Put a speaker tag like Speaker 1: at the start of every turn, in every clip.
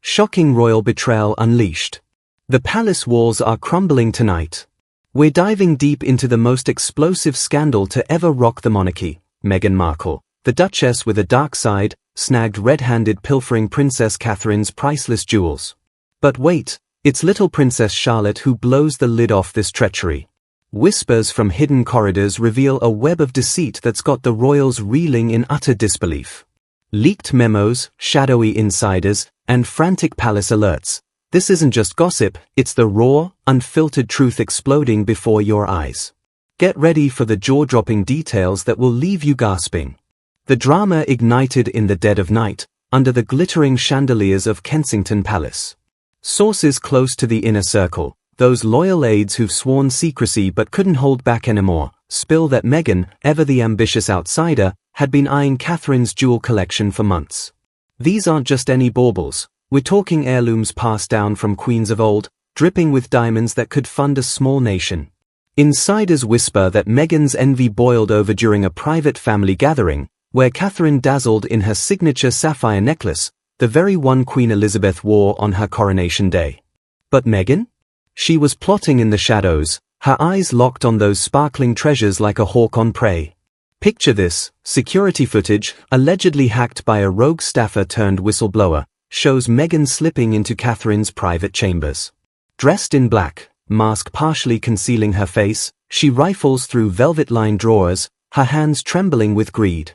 Speaker 1: Shocking royal betrayal unleashed. The palace walls are crumbling tonight. We're diving deep into the most explosive scandal to ever rock the monarchy, Meghan Markle, the duchess with a dark side, snagged red-handed pilfering Princess Catherine's priceless jewels. But wait, it's little Princess Charlotte who blows the lid off this treachery. Whispers from hidden corridors reveal a web of deceit that's got the royals reeling in utter disbelief. Leaked memos, shadowy insiders, and frantic palace alerts. This isn't just gossip, it's the raw, unfiltered truth exploding before your eyes. Get ready for the jaw-dropping details that will leave you gasping. The drama ignited in the dead of night, under the glittering chandeliers of Kensington Palace. Sources close to the inner circle, those loyal aides who've sworn secrecy but couldn't hold back anymore, spill that Meghan, ever the ambitious outsider, had been eyeing Catherine's jewel collection for months. These aren't just any baubles, we're talking heirlooms passed down from queens of old, dripping with diamonds that could fund a small nation. Insiders whisper that Meghan's envy boiled over during a private family gathering, where Catherine dazzled in her signature sapphire necklace, the very one Queen Elizabeth wore on her coronation day. But Meghan? She was plotting in the shadows, her eyes locked on those sparkling treasures like a hawk on prey. Picture this: security footage, allegedly hacked by a rogue staffer turned whistleblower, shows Meghan slipping into Catherine's private chambers. Dressed in black, mask partially concealing her face, she rifles through velvet-lined drawers, her hands trembling with greed.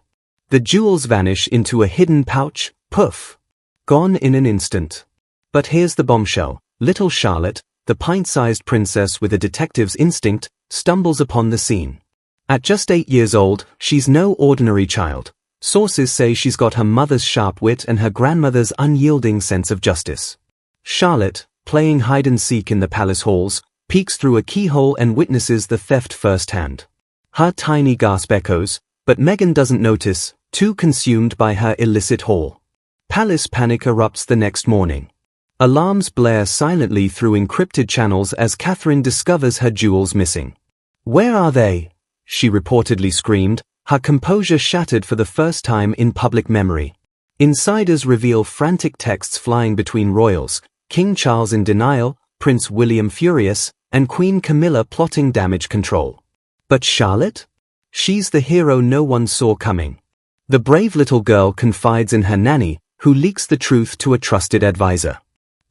Speaker 1: The jewels vanish into a hidden pouch, poof! Gone in an instant. But here's the bombshell: little Charlotte, the pint-sized princess with a detective's instinct, stumbles upon the scene. At just 8 years old, she's no ordinary child. Sources say she's got her mother's sharp wit and her grandmother's unyielding sense of justice. Charlotte, playing hide-and-seek in the palace halls, peeks through a keyhole and witnesses the theft firsthand. Her tiny gasp echoes, but Meghan doesn't notice, too consumed by her illicit haul. Palace panic erupts the next morning. Alarms blare silently through encrypted channels as Catherine discovers her jewels missing. "Where are they?" she reportedly screamed, her composure shattered for the first time in public memory. Insiders reveal frantic texts flying between royals, King Charles in denial, Prince William furious, and Queen Camilla plotting damage control. But Charlotte? She's the hero no one saw coming. The brave little girl confides in her nanny, who leaks the truth to a trusted advisor.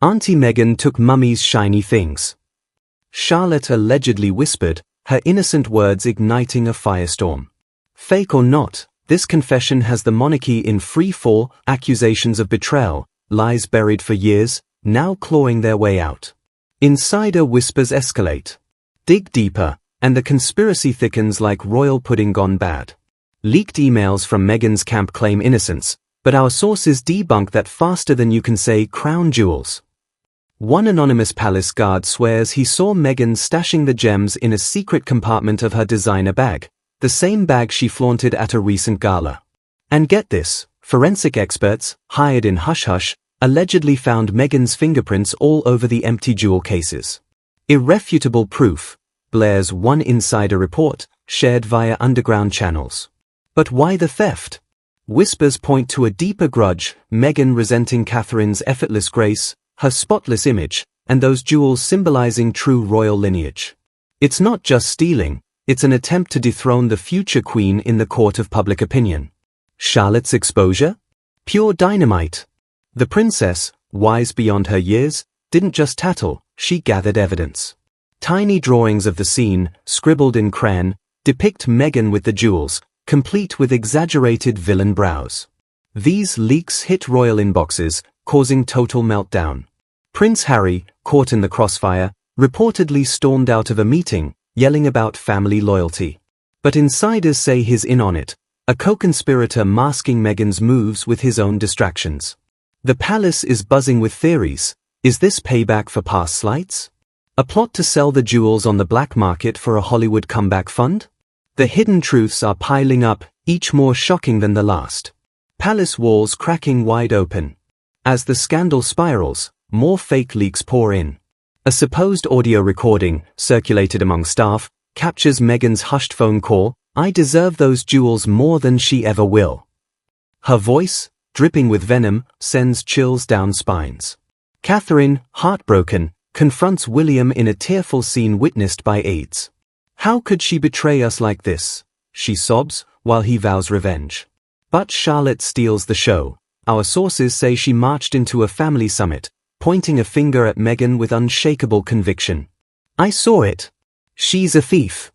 Speaker 1: "Auntie Meghan took Mummy's shiny things," Charlotte allegedly whispered, her innocent words igniting a firestorm. Fake or not, this confession has the monarchy in free fall, accusations of betrayal, lies buried for years, now clawing their way out. Insider whispers escalate. Dig deeper, and the conspiracy thickens like royal pudding gone bad. Leaked emails from Meghan's camp claim innocence, but our sources debunk that faster than you can say crown jewels. One anonymous palace guard swears he saw Meghan stashing the gems in a secret compartment of her designer bag, the same bag she flaunted at a recent gala. And get this, forensic experts, hired in hush-hush, allegedly found Meghan's fingerprints all over the empty jewel cases. Irrefutable proof, Blair's one insider report, shared via underground channels. But why the theft? Whispers point to a deeper grudge, Meghan resenting Catherine's effortless grace, her spotless image, and those jewels symbolizing true royal lineage. It's not just stealing, it's an attempt to dethrone the future queen in the court of public opinion. Charlotte's exposure? Pure dynamite. The princess, wise beyond her years, didn't just tattle, she gathered evidence. Tiny drawings of the scene, scribbled in crayon, depict Meghan with the jewels, complete with exaggerated villain brows. These leaks hit royal inboxes, causing total meltdown. Prince Harry, caught in the crossfire, reportedly stormed out of a meeting, yelling about family loyalty. But insiders say he's in on it, a co-conspirator masking Meghan's moves with his own distractions. The palace is buzzing with theories. Is this payback for past slights? A plot to sell the jewels on the black market for a Hollywood comeback fund? The hidden truths are piling up, each more shocking than the last. Palace walls cracking wide open. As the scandal spirals, more fake leaks pour in. A supposed audio recording, circulated among staff, captures Meghan's hushed phone call, "I deserve those jewels more than she ever will." Her voice, dripping with venom, sends chills down spines. Catherine, heartbroken, confronts William in a tearful scene witnessed by aides. "How could she betray us like this?" she sobs, while he vows revenge. But Charlotte steals the show. Our sources say she marched into a family summit, pointing a finger at Meghan with unshakable conviction. "I saw it. She's a thief."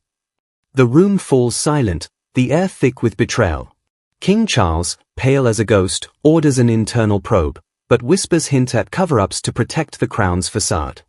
Speaker 1: The room falls silent, the air thick with betrayal. King Charles, pale as a ghost, orders an internal probe, but whispers hint at cover-ups to protect the crown's facade.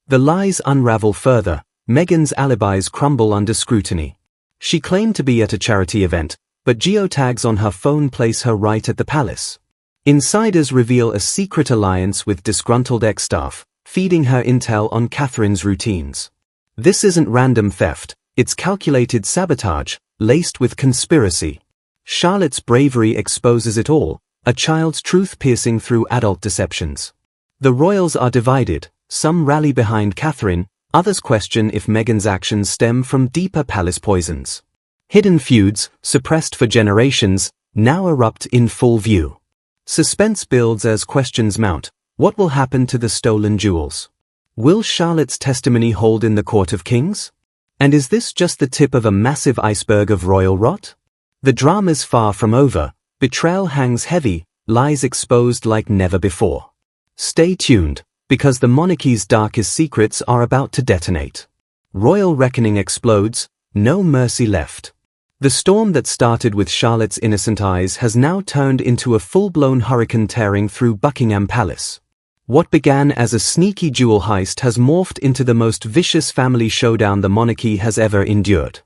Speaker 1: The lies unravel further. Meghan's alibis crumble under scrutiny. She claimed to be at a charity event, but geotags on her phone place her right at the palace. Insiders reveal a secret alliance with disgruntled ex-staff, feeding her intel on Catherine's routines. This isn't random theft, it's calculated sabotage, laced with conspiracy. Charlotte's bravery exposes it all, a child's truth piercing through adult deceptions. The royals are divided, some rally behind Catherine, others question if Meghan's actions stem from deeper palace poisons. Hidden feuds, suppressed for generations, now erupt in full view. Suspense builds as questions mount. What will happen to the stolen jewels? Will Charlotte's testimony hold in the Court of Kings? And is this just the tip of a massive iceberg of royal rot? The drama's far from over. Betrayal hangs heavy, lies exposed like never before. Stay tuned, because the monarchy's darkest secrets are about to detonate. Royal reckoning explodes, no mercy left. The storm that started with Charlotte's innocent eyes has now turned into a full-blown hurricane tearing through Buckingham Palace. What began as a sneaky jewel heist has morphed into the most vicious family showdown the monarchy has ever endured.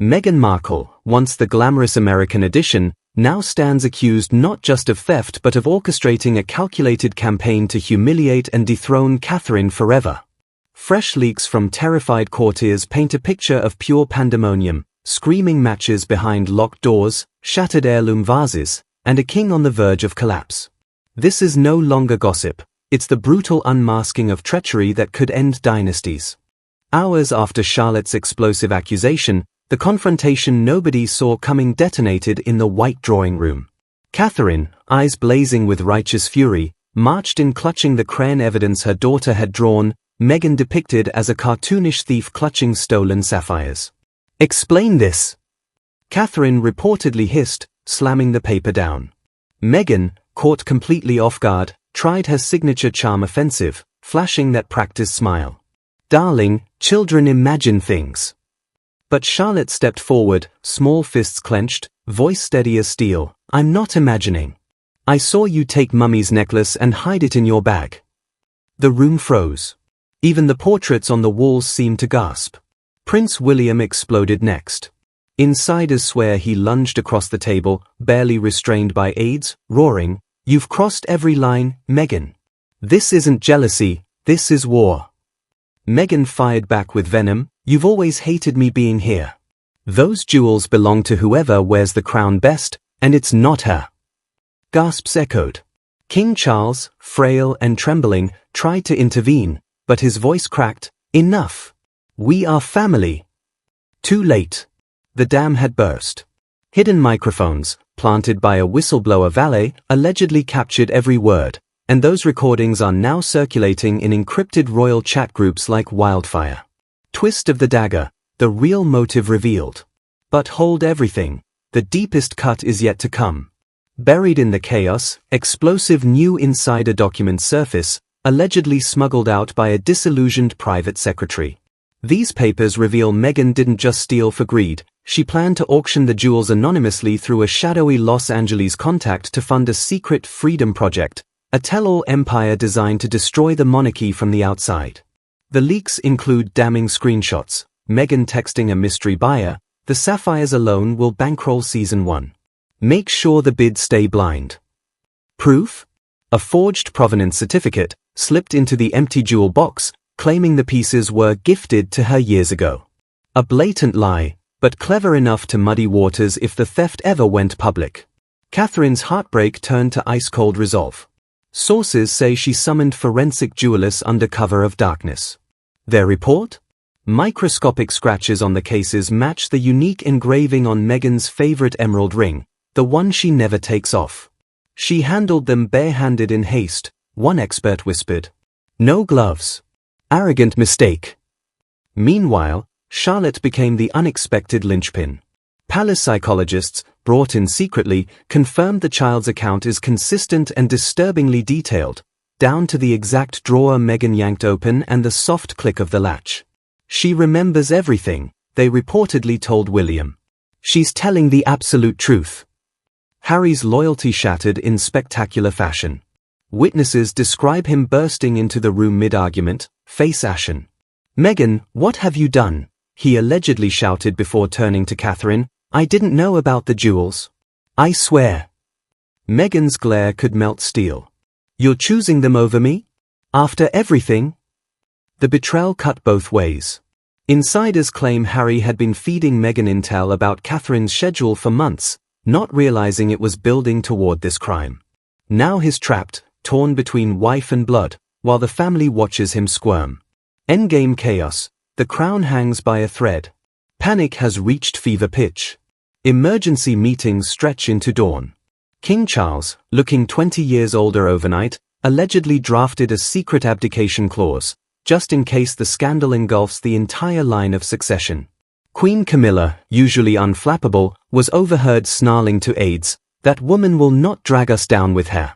Speaker 1: Meghan Markle, once the glamorous American edition, now stands accused not just of theft but of orchestrating a calculated campaign to humiliate and dethrone Catherine forever. Fresh leaks from terrified courtiers paint a picture of pure pandemonium, screaming matches behind locked doors, shattered heirloom vases, and a king on the verge of collapse. This is no longer gossip, it's the brutal unmasking of treachery that could end dynasties. Hours after Charlotte's explosive accusation, the confrontation nobody saw coming detonated in the White Drawing Room. Catherine, eyes blazing with righteous fury, marched in clutching the crayon evidence her daughter had drawn, Meghan depicted as a cartoonish thief clutching stolen sapphires. "Explain this!" Catherine reportedly hissed, slamming the paper down. Meghan, caught completely off guard, tried her signature charm offensive, flashing that practiced smile. "Darling, children imagine things." But Charlotte stepped forward, small fists clenched, voice steady as steel. "I'm not imagining. I saw you take Mummy's necklace and hide it in your bag." The room froze. Even the portraits on the walls seemed to gasp. Prince William exploded next. Insiders swear he lunged across the table, barely restrained by aides, roaring, "You've crossed every line, Meghan. This isn't jealousy, this is war." Meghan fired back with venom, "You've always hated me being here. Those jewels belong to whoever wears the crown best, and it's not her." Gasps echoed. King Charles, frail and trembling, tried to intervene, but his voice cracked, "Enough. We are family." Too late. The dam had burst. Hidden microphones, planted by a whistleblower valet, allegedly captured every word, and those recordings are now circulating in encrypted royal chat groups like wildfire. Twist of the dagger, the real motive revealed. But hold everything, the deepest cut is yet to come. Buried in the chaos, explosive new insider documents surface, allegedly smuggled out by a disillusioned private secretary. These papers reveal Meghan didn't just steal for greed, she planned to auction the jewels anonymously through a shadowy Los Angeles contact to fund a secret freedom project, a tell-all empire designed to destroy the monarchy from the outside. The leaks include damning screenshots, Meghan texting a mystery buyer, "The sapphires alone will bankroll season 1. Make sure the bids stay blind." Proof? A forged provenance certificate, slipped into the empty jewel box, claiming the pieces were gifted to her years ago. A blatant lie, but clever enough to muddy waters if the theft ever went public. Catherine's heartbreak turned to ice-cold resolve. Sources say she summoned forensic jewelers under cover of darkness. Their report? Microscopic scratches on the cases match the unique engraving on Meghan's favorite emerald ring, the one she never takes off. She handled them barehanded in haste, one expert whispered. No gloves. Arrogant mistake. Meanwhile, Charlotte became the unexpected linchpin. Palace psychologists, brought in secretly, confirmed the child's account is consistent and disturbingly detailed, down to the exact drawer Meghan yanked open and the soft click of the latch. She remembers everything, they reportedly told William. She's telling the absolute truth. Harry's loyalty shattered in spectacular fashion. Witnesses describe him bursting into the room mid-argument, face ashen. "Meghan, what have you done?" he allegedly shouted before turning to Catherine. "I didn't know about the jewels. I swear." Meghan's glare could melt steel. "You're choosing them over me? After everything?" The betrayal cut both ways. Insiders claim Harry had been feeding Meghan intel about Catherine's schedule for months, not realizing it was building toward this crime. Now he's trapped, torn between wife and blood, while the family watches him squirm. Endgame chaos, the crown hangs by a thread. Panic has reached fever pitch. Emergency meetings stretch into dawn. King Charles, looking 20 years older overnight, allegedly drafted a secret abdication clause, just in case the scandal engulfs the entire line of succession. Queen Camilla, usually unflappable, was overheard snarling to aides, "That woman will not drag us down with her."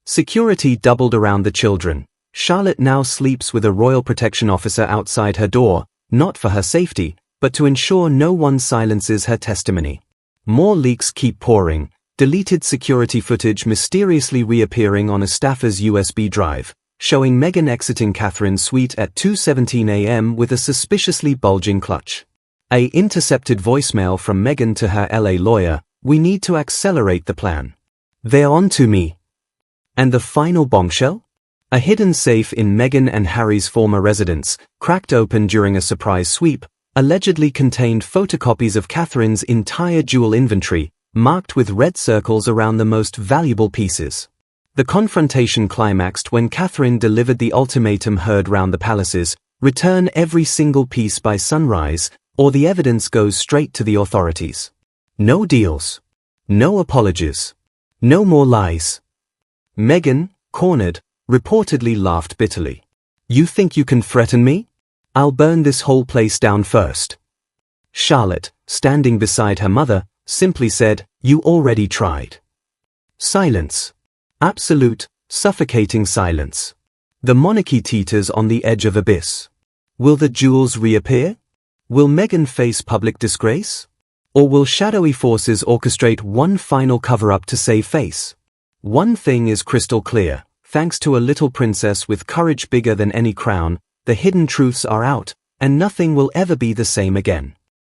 Speaker 1: Security doubled around the children. Charlotte now sleeps with a royal protection officer outside her door, not for her safety, but to ensure no one silences her testimony. More leaks keep pouring, deleted security footage mysteriously reappearing on a staffer's USB drive, showing Meghan exiting Catherine's suite at 2:17 a.m. with a suspiciously bulging clutch. A intercepted voicemail from Meghan to her LA lawyer, "We need to accelerate the plan. They're on to me." And the final bombshell? A hidden safe in Meghan and Harry's former residence, cracked open during a surprise sweep, allegedly contained photocopies of Catherine's entire jewel inventory, marked with red circles around the most valuable pieces. The confrontation climaxed when Catherine delivered the ultimatum heard round the palaces: return every single piece by sunrise, or the evidence goes straight to the authorities. No deals. No apologies. No more lies. Meghan, cornered, reportedly laughed bitterly. "You think you can threaten me? I'll burn this whole place down first." Charlotte, standing beside her mother, simply said, "You already tried." Silence. Absolute, suffocating silence. The monarchy teeters on the edge of abyss. Will the jewels reappear? Will Meghan face public disgrace? Or will shadowy forces orchestrate one final cover-up to save face? One thing is crystal clear: thanks to a little princess with courage bigger than any crown, the hidden truths are out, and nothing will ever be the same again.